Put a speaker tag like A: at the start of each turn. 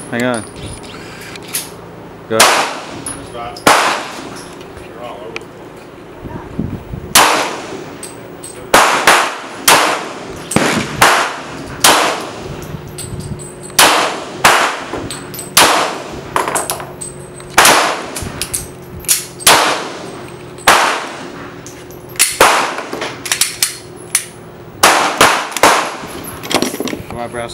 A: Hang on. Go.
B: Stop. You're all over the place.
A: Come on, Brass.